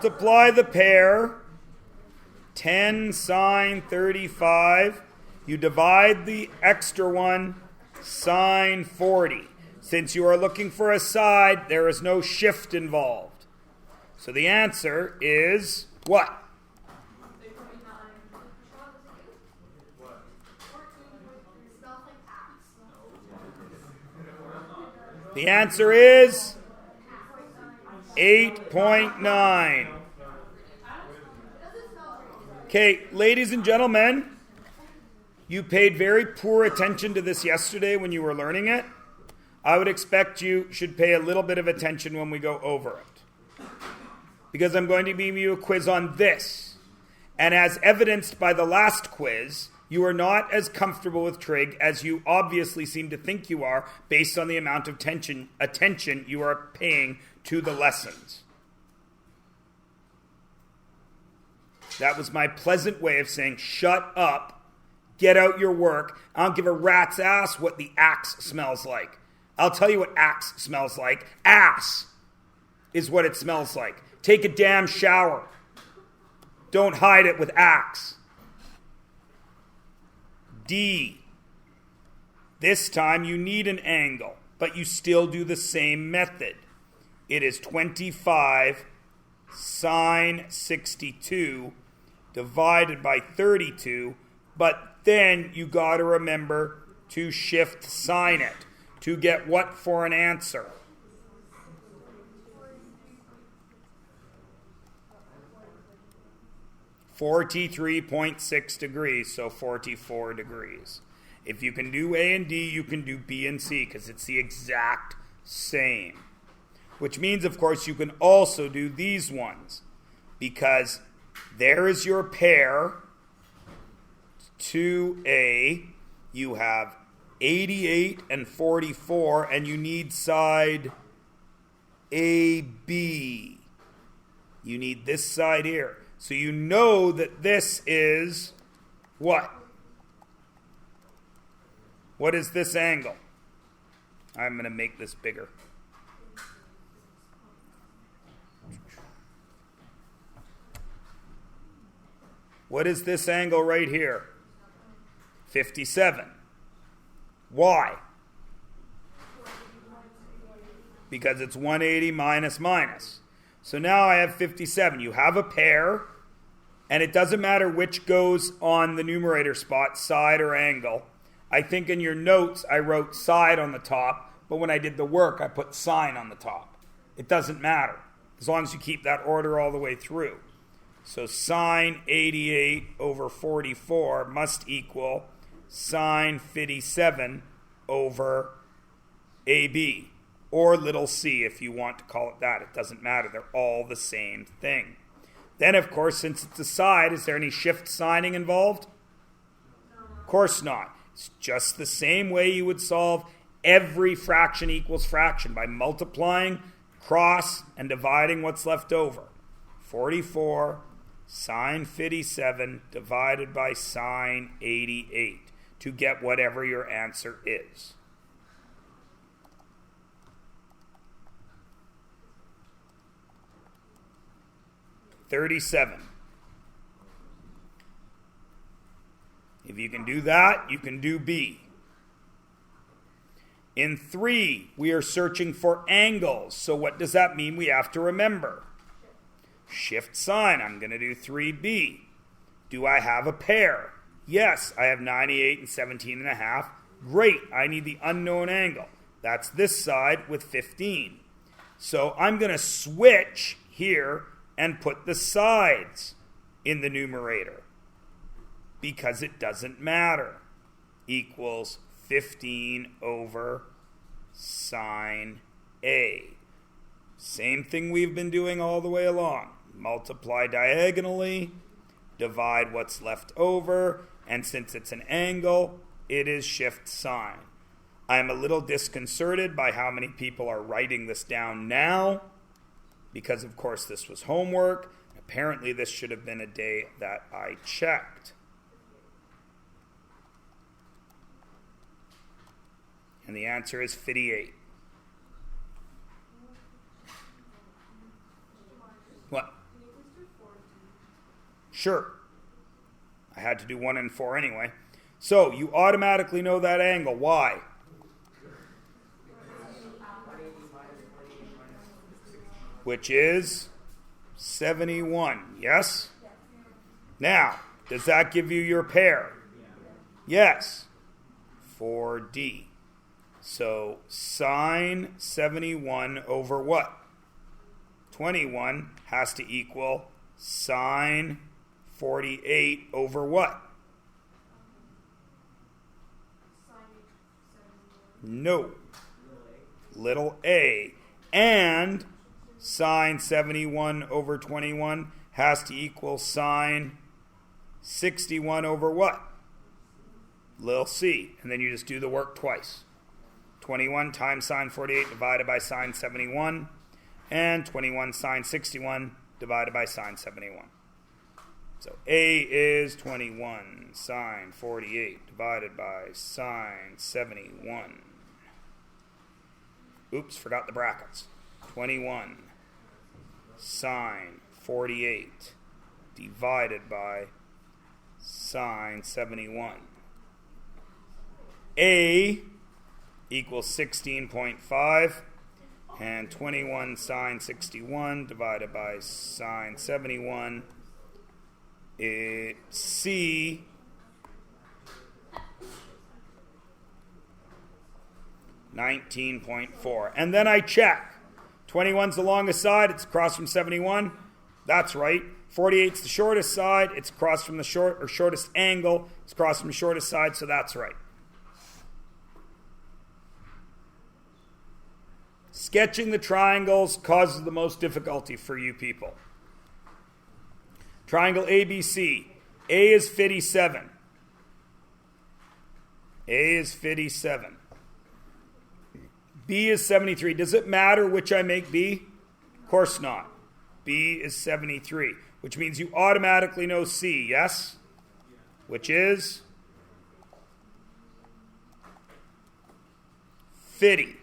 Multiply the pair, 10 sine 35. You divide the extra one, sine 40. Since you are looking for a side, there is no shift involved. So the answer is what? The answer is 8.9. Okay, ladies and gentlemen, you paid very poor attention to this yesterday when you were learning it. I would expect you should pay a little bit of attention when we go over it, because I'm going to give you a quiz on this. And as evidenced by the last quiz, you are not as comfortable with trig as you obviously seem to think you are based on the amount of attention you are paying to the lessons. That was my pleasant way of saying, shut up, get out your work. I don't give a rat's ass what the axe smells like. I'll tell you what axe smells like. Ass is what it smells like. Take a damn shower. Don't hide it with axe. D. This time you need an angle, but you still do the same method. It is 25 sine 62 divided by 32, but then you got to remember to shift sign it to get what for an answer? (43.6 degrees, so 44 degrees. If you can do A and D, you can do B and C because it's the exact same. Which means, of course, you can also do these ones because there is your pair, 2A. You have 88 and 44, and you need side AB. You need this side here. So you know that this is what? What is this angle? I'm going to make this bigger. What is this angle right here? 57. Why? Because it's 180 minus minus. So now I have 57. You have a pair, and it doesn't matter which goes on the numerator spot, side or angle. I think in your notes I wrote side on the top, but when I did the work I put sine on the top. It doesn't matter, as long as you keep that order all the way through. So sine 88 over 44 must equal sine 57 over AB. Or little c if you want to call it that. It doesn't matter. They're all the same thing. Then, of course, since it's a side, is there any shift signing involved? Of course not. It's just the same way you would solve every fraction equals fraction by multiplying, cross, and dividing what's left over. 44 sine 57 divided by sine 88 to get whatever your answer is. $37. If you can do that, you can do B. In 3, we are searching for angles. So what does that mean we have to remember? Shift sign. I'm going to do 3B. Do I have a pair? Yes, I have 98 and 17.5. Great. I need the unknown angle. That's this side with 15. So I'm going to switch here and put the sides in the numerator because it doesn't matter. Equals 15 over sine A. Same thing we've been doing all the way along. Multiply diagonally, divide what's left over, and since it's an angle, it is shift sign. I'm a little disconcerted by how many people are writing this down now, because, of course, this was homework. Apparently, this should have been a day that I checked. And the answer is 58. What? Sure. I had to do 1 and 4 anyway. So you automatically know that angle. Why? Which is 71. Yes? Now, does that give you your pair? Yes. 4D. So sine 71 over what? 21 has to equal sine 48 over what? No. Little a. And sine 71 over 21 has to equal sine 61 over what? Little c. And then you just do the work twice. 21 times sine 48 divided by sine 71. And 21 sine 61 divided by sine 71. So a is 21 sine 48 divided by sine 71. Oops, forgot the brackets. 21 sine 48 divided by sine 71. A equals 16.5, and 21 sine 61 divided by sine 71. C 19.4. And then I check. 21's the longest side, it's across from 71. That's right. 48's the shortest side, it's across from the shortest angle, it's across from the shortest side, so that's right. Sketching the triangles causes the most difficulty for you people. Triangle ABC. A is 57. A is 57. B is 73. Does it matter which I make B? Of course not. B is 73, which means you automatically know C, yes? Which is 50.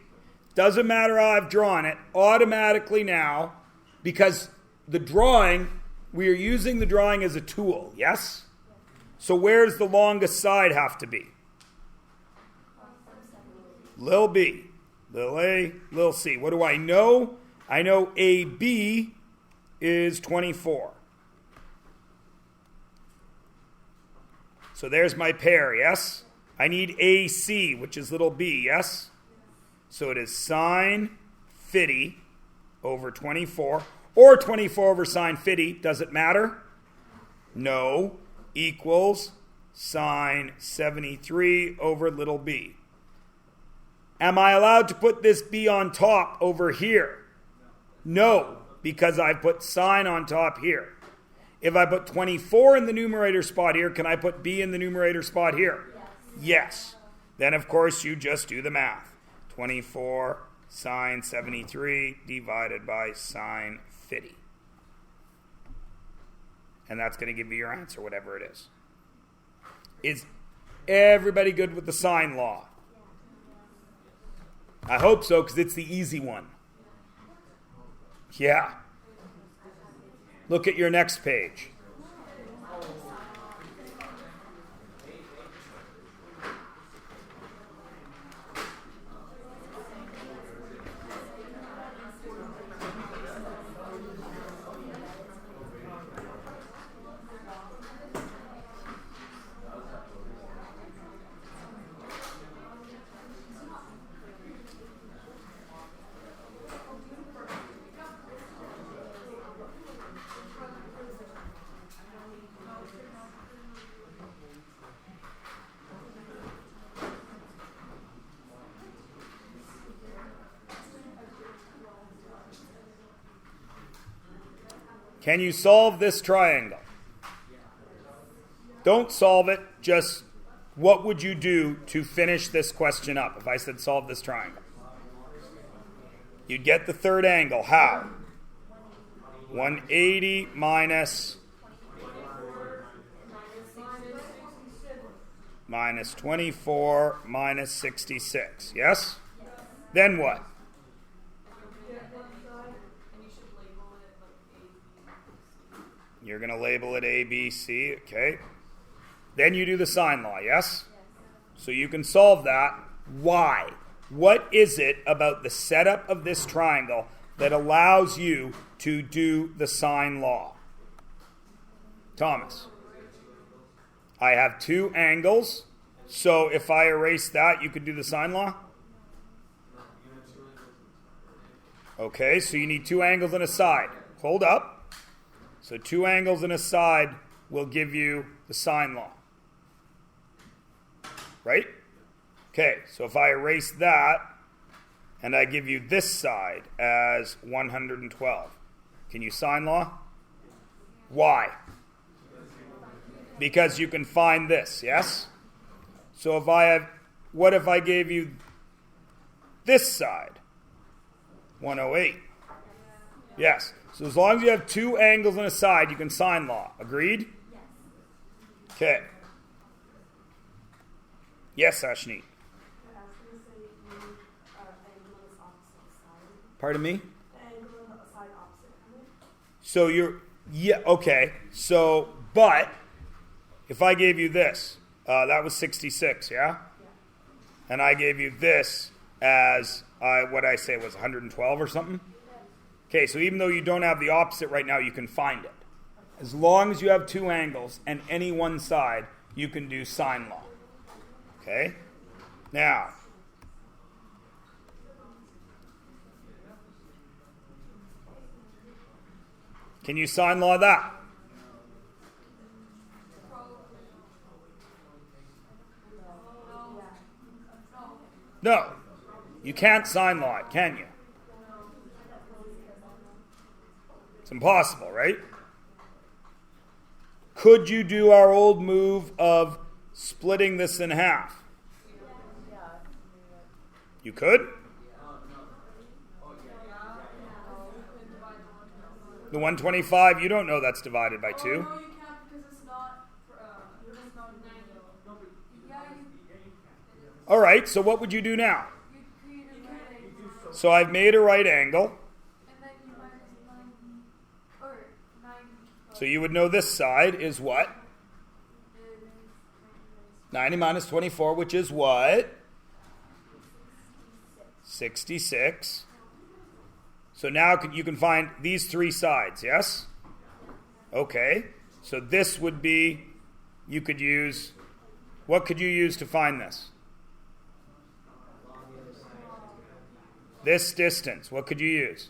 Doesn't matter how I've drawn it, automatically now, because the drawing, we are using the drawing as a tool, yes? So where does the longest side have to be? Lil B. Lil A, Lil C. What do I know? I know AB is 24. So there's my pair, yes? I need AC, which is little b, yes? So it is sine 50 over 24, or 24 over sine 50. Does it matter? No. Equals sine 73 over little b. Am I allowed to put this b on top over here? No, because I put sine on top here. If I put 24 in the numerator spot here, can I put b in the numerator spot here? Yes. Then, of course, you just do the math. 24 sine 73 divided by sine 50. And that's going to give you your answer, whatever it is. Is everybody good with the sine law? I hope so, because it's the easy one. Yeah. Look at your next page. Can you solve this triangle? Don't solve it, just what would you do to finish this question up if I said solve this triangle? You'd get the third angle. How? 180 minus 24 minus 66. Yes? Then what? You're going to label it A, B, C, okay? Then you do the sine law, yes? So you can solve that. Why? What is it about the setup of this triangle that allows you to do the sine law? Thomas. I have two angles, so if I erase that, you could do the sine law? Okay, so you need two angles and a side. Hold up. So two angles and a side will give you the sine law. Right? Okay, so if I erase that, and I give you this side as 112, can you sine law? Why? Because you can find this, yes? So if I have, what if I gave you this side? 108. Yes. So as long as you have two angles and a side, you can sine law. Agreed? Okay. Yes, Ashni. Pardon me? So you're, yeah, okay. So, but, if I gave you this, that was 66, yeah? And I gave you this as, what I say was 112 or something? Okay, so even though you don't have the opposite right now, you can find it. As long as you have two angles and any one side, you can do sine law. Okay? Now, can you sine law that? No. You can't sine law it, can you? It's impossible, right? Could you do our old move of splitting this in half? You could? The 125, you don't know that's divided by 2. No, you can't because it's not All right, so what would you do now? So I've made a right angle. And then you minus 9, or 9. So you would know this side is what? 90 minus 24, which is what? 66. So now you can find these three sides, yes? Okay. So this would be, you could use, what could you use to find this? This distance, what could you use?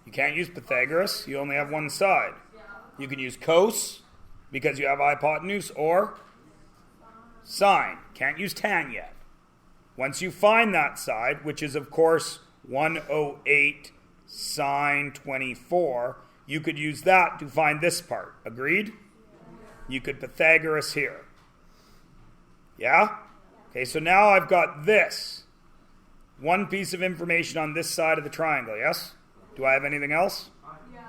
You can't use Pythagoras, you only have one side. You can use cos, because you have hypotenuse, or sine. Can't use tan yet. Once you find that side, which is of course 108 sine 24, you could use that to find this part. Agreed? You could Pythagoras here. Yeah? Okay, so now I've got this. One piece of information on this side of the triangle, yes? Do I have anything else? Yeah.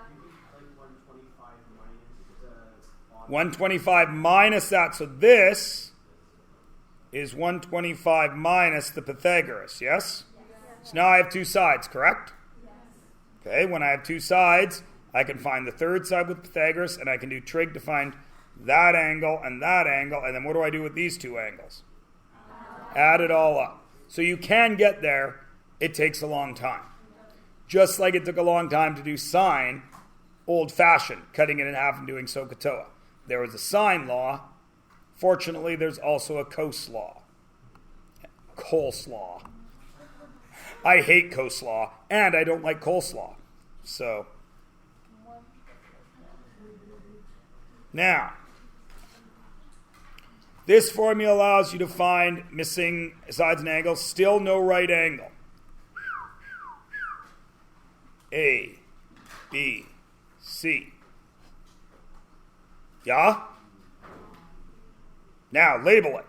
125 minus that. So this is 125 minus the Pythagoras, yes? So now I have two sides, correct? Okay, when I have two sides, I can find the third side with Pythagoras, and I can do trig to find that angle, and then what do I do with these two angles? Add it all up. So you can get there, it takes a long time. Just like it took a long time to do sine, old-fashioned, cutting it in half and doing SOHCAHTOA. There was a sine law. Fortunately, there's also a cos law. Coleslaw. I hate coleslaw, and I don't like coleslaw. So, now, this formula allows you to find missing sides and angles. Still no right angle. A, B, C. Yeah? Now, label it.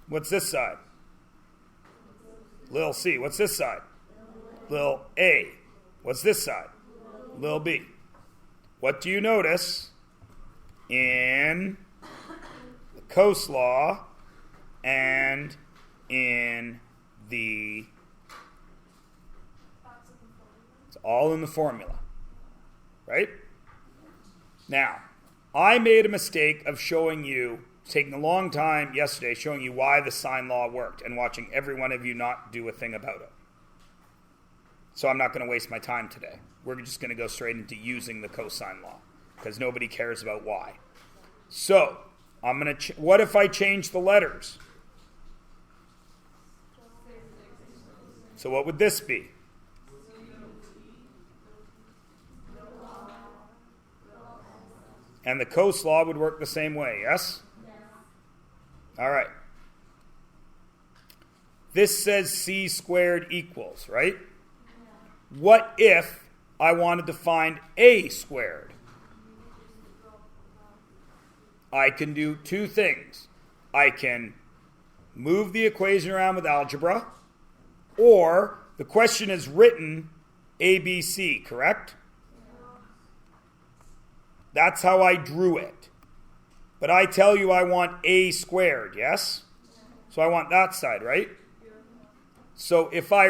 What's this side? Lil C. What's this side? Lil A. What's this side? Lil B. What do you notice in the cos law and in the It's all in the formula. Right? Now, I made a mistake of showing you, taking a long time yesterday, showing you why the sine law worked and watching every one of you not do a thing about it. So I'm not going to waste my time today. We're just going to go straight into using the cosine law because nobody cares about why. So, I'm going to. What if I change the letters? So what would this be? And the cos law would work the same way, yes? All right. This says c squared equals, right? What if I wanted to find a squared? I can do two things. I can move the equation around with algebra, or the question is written ABC, correct? That's how I drew it. But I tell you I want a squared, yes? So I want that side, right? So if I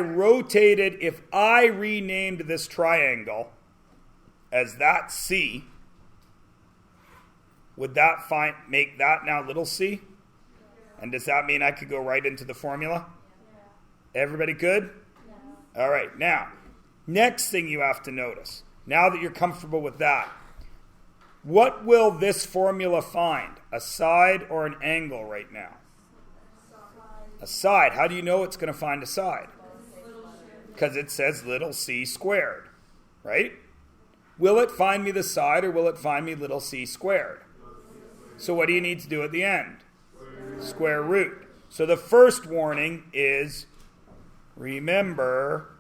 renamed this triangle as that C, would that make that now little c? And does that mean I could go right into the formula? Everybody good? All right, now, next thing you have to notice, now that you're comfortable with that, what will this formula find? A side or an angle right now? A side. How do you know it's going to find a side? Because it says little c squared, right? Will it find me the side or will it find me little c squared? So what do you need to do at the end? Square root. So the first warning is remember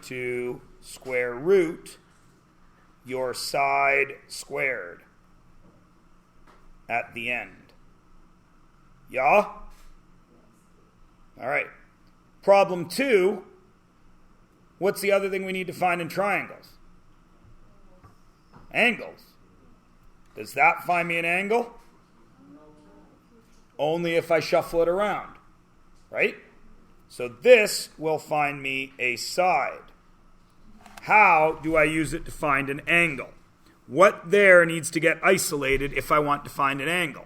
to square root your side squared at the end. Yeah? All right. Problem 2. What's the other thing we need to find in triangles? Angles. Does that find me an angle? Only if I shuffle it around. Right? So this will find me a side. How do I use it to find an angle? What there needs to get isolated if I want to find an angle?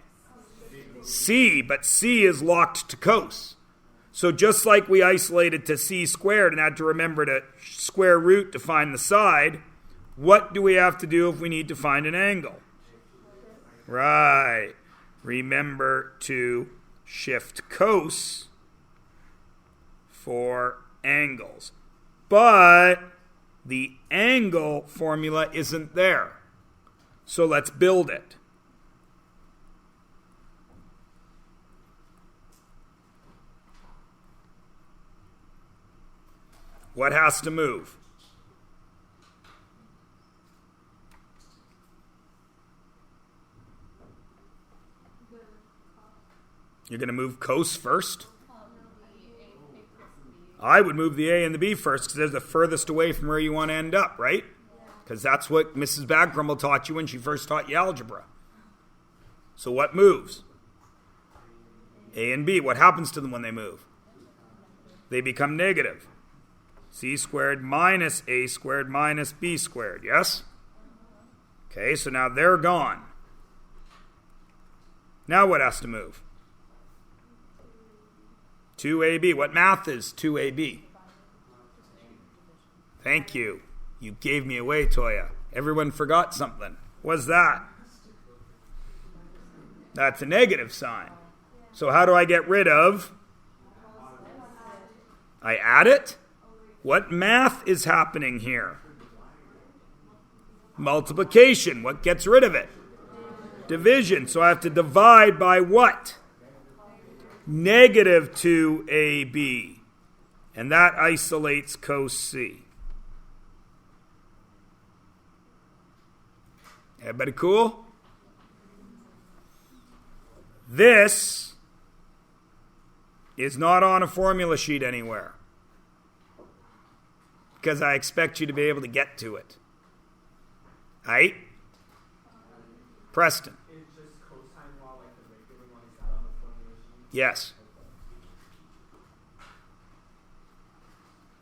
C, but C is locked to cos. So just like we isolated to c squared and had to remember to square root to find the side, what do we have to do if we need to find an angle? Right. Remember to shift cos for angles. But the angle formula isn't there. So let's build it. What has to move? You're going to move cos first? I would move the A and the B first because they're the furthest away from where you want to end up, right? Because that's what Mrs. Baggrumble taught you when she first taught you algebra. So what moves? A and B. What happens to them when they move? They become negative. C squared minus A squared minus B squared, yes? Okay, so now they're gone. Now what has to move? 2AB. What math is 2AB? Thank you. You gave me away, Toya. Everyone forgot something. What's that? That's a negative sign. So how do I get rid of? I add it? What math is happening here? Multiplication. What gets rid of it? Division. So I have to divide by what? Negative 2AB. And that isolates cos C. Everybody cool? This is not on a formula sheet anywhere, because I expect you to be able to get to it. Right? Preston. It's just cosine law like the regular one. Is that on the formula sheet? Yes.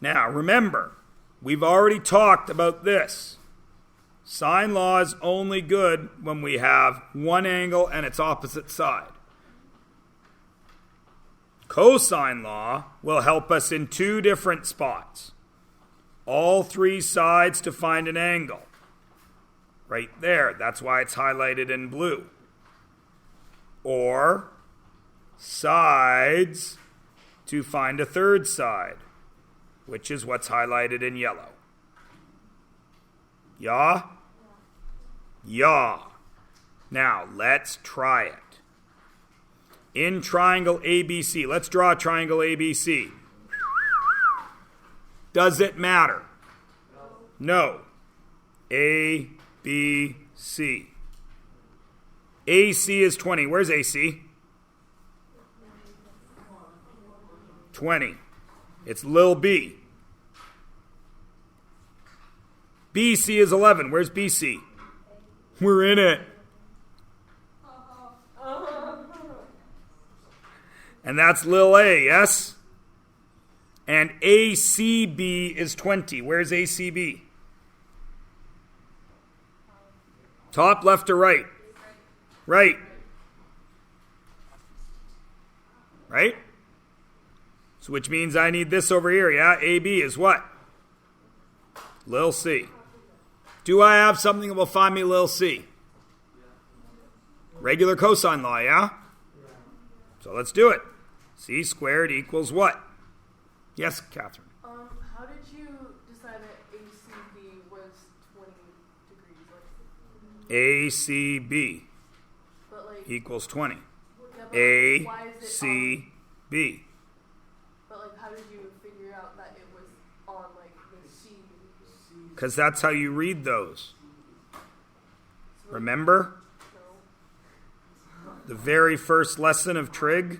Now, remember, we've already talked about this. Sine law is only good when we have one angle and its opposite side. Cosine law will help us in two different spots. All three sides to find an angle. Right there. That's why it's highlighted in blue. Or sides to find a third side, which is what's highlighted in yellow. Yeah? Yeah. Now, let's try it. In triangle ABC, let's draw a triangle ABC. Does it matter? No. A, B, C. AC is 20. Where's AC? 20. It's Lil B. BC is 11. Where's BC? We're in it. And that's Lil A, yes? And ACB is 20. Where's ACB? Top, left, or right? Right. Right? So which means I need this over here, yeah? AB is what? Lil C. Do I have something that will find me Lil C? Regular cosine law, yeah? So let's do it. C squared equals what? Yes, Catherine. How did you decide that ACB was 20 degrees? ACB But like, equals 20. yeah, but why is it ACB. But like, how did you figure out that it was on like the C? Because that's how you read those. Remember? No. The very first lesson of trig?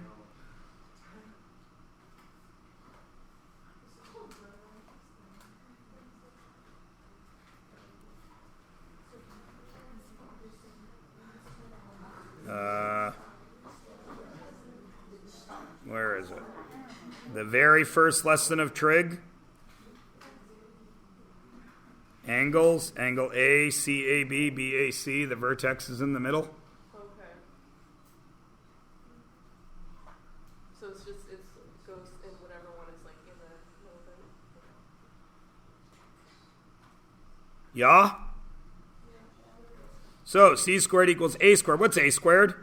Where is it? The very first lesson of trig. Angles, angle A, CAB, BAC, the vertex is in the middle. Okay. So it's just, it goes in whatever one is like in the middle thing? Yeah? So C squared equals A squared. What's A squared?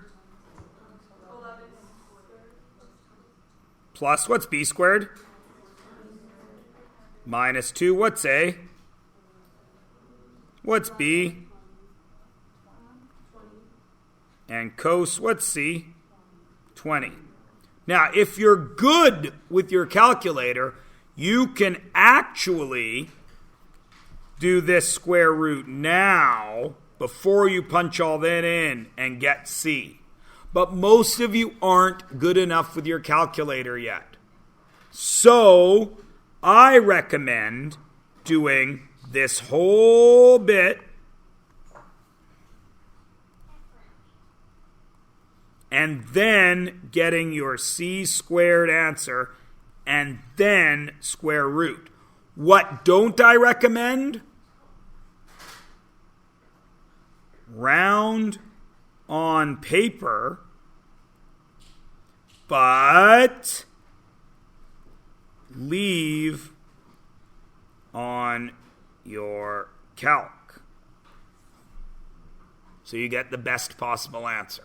Plus, what's B squared? Minus 2, what's A? What's B? And cos, what's C? 20. Now, if you're good with your calculator, you can actually do this square root now before you punch all that in and get C. But most of you aren't good enough with your calculator yet. So, I recommend doing this whole bit and then getting your C squared answer and then square root. What don't I recommend? Round on paper, but leave on your calc. So you get the best possible answer.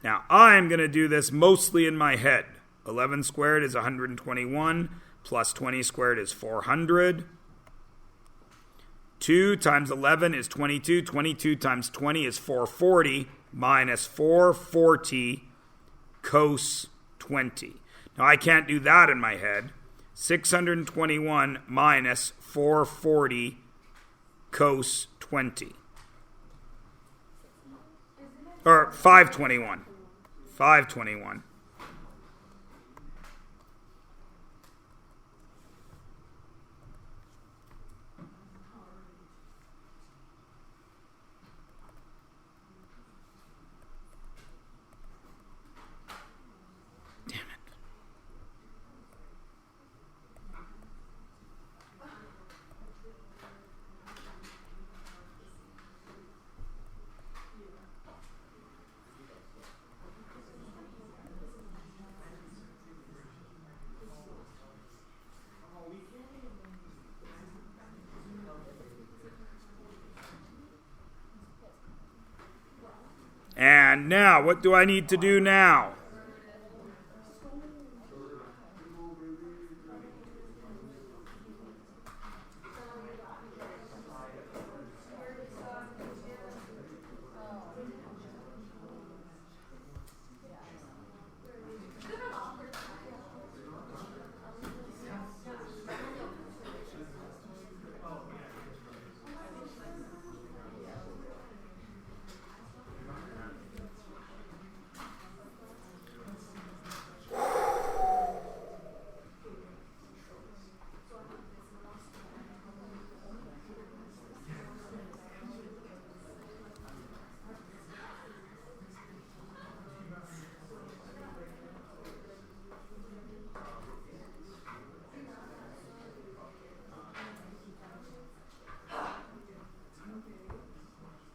Now, I'm going to do this mostly in my head. 11 squared is 121, plus 20 squared is 400. 2 times 11 is 22. 22 times 20 is 440, minus 440 cos 20. Now, I can't do that in my head. 621 minus 440 cos 20. Or 521. 521. Damn it. And now, what do I need to do now?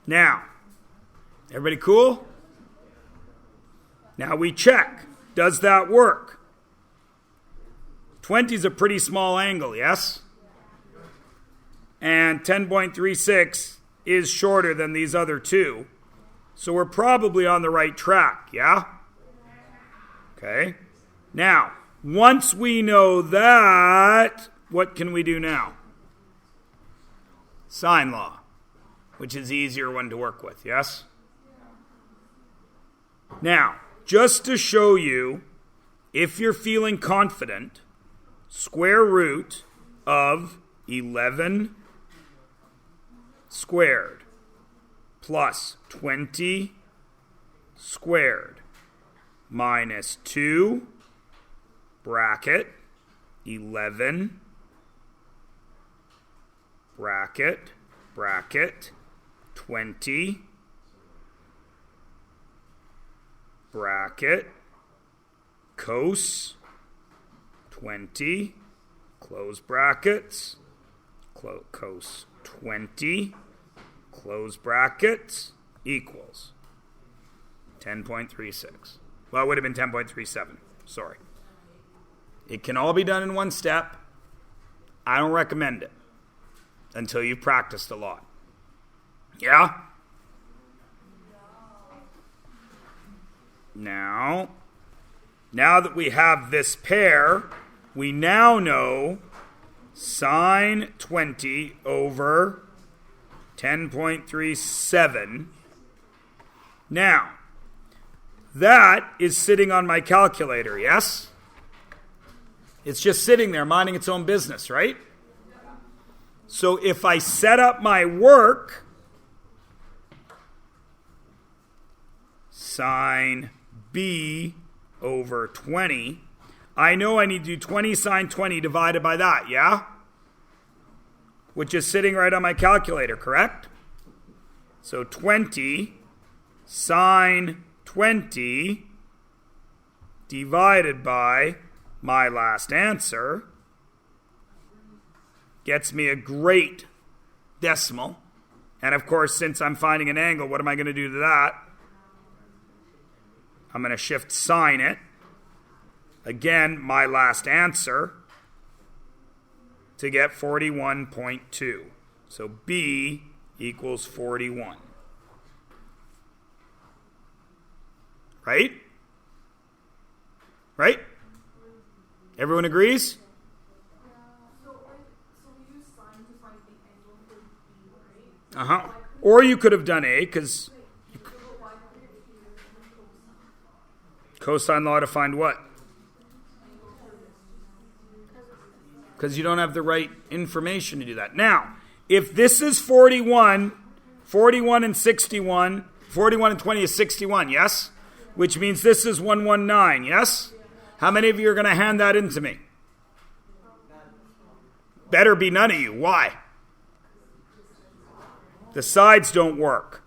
Now, everybody cool? Now we check. Does that work? 20 is a pretty small angle, yes? And 10.36 is shorter than these other two. So we're probably on the right track, yeah? Okay. Now, once we know that, what can we do now? Sine law, which is the easier one to work with, yes? Now, just to show you, if you're feeling confident, square root of 11 squared plus 20 squared minus 2 bracket 11 bracket 20 bracket cos 20 close brackets cos 20 close brackets equals 10.36. Well, it would have been 10.37. Sorry. It can all be done in one step. I don't recommend it until you've practiced a lot. Yeah? Now that we have this pair, we now know sine 20 over 10.37. Now, that is sitting on my calculator, yes? It's just sitting there minding its own business, right? So if I set up my work, sine b over 20, I know I need to do 20 sine 20 divided by that, yeah? Which is sitting right on my calculator, correct? So 20 sine 20 divided by my last answer gets me a great decimal. And of course, since I'm finding an angle, what am I going to do to that? I'm going to shift sine it. Again, my last answer to get 41.2. So B equals 41. Right? Right? Everyone agrees? So we use sine to find the angle for B, right? Uh-huh. Or you could have done A, because cosine law to find what? Because you don't have the right information to do that. Now, if this is 41 and 61, 41 and 20 is 61, yes? Which means this is 119, yes? How many of you are going to hand that in to me? Better be none of you. Why? The sides don't work.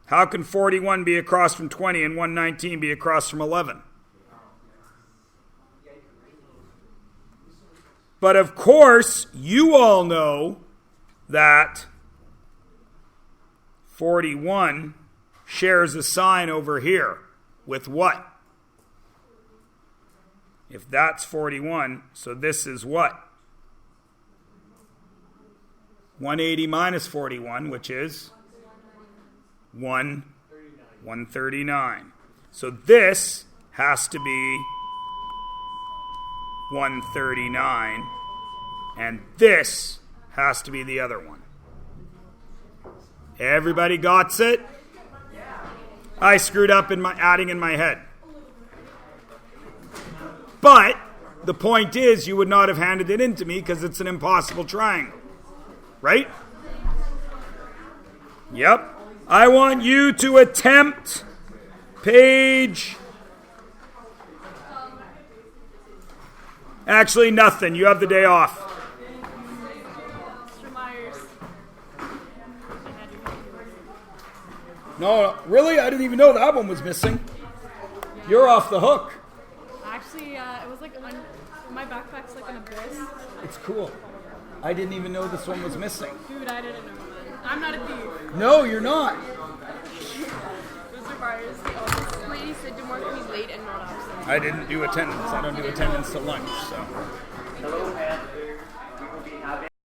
How can 41 be across from 20 and 119 be across from 11? But of course, you all know that 41 shares a sign over here with what? If that's 41, so this is what? 180 minus 41, which is 139. 139. So this has to be 139, and this has to be the other one. Everybody got it? I screwed up in my adding in my head. But the point is, you would not have handed it in to me because it's an impossible triangle. Right? Yep. I want you to attempt page... Actually, nothing. You have the day off. Mr. Myers. No, really? I didn't even know that one was missing. You're off the hook. Actually, it was like my backpack's like an abyss. It's cool. I didn't even know this one was missing. Dude, I didn't know that. I'm not a thief. No, you're not. Mr. Myers. This lady said to work me late and not absent. I didn't do attendance. I don't do attendance to lunch, so.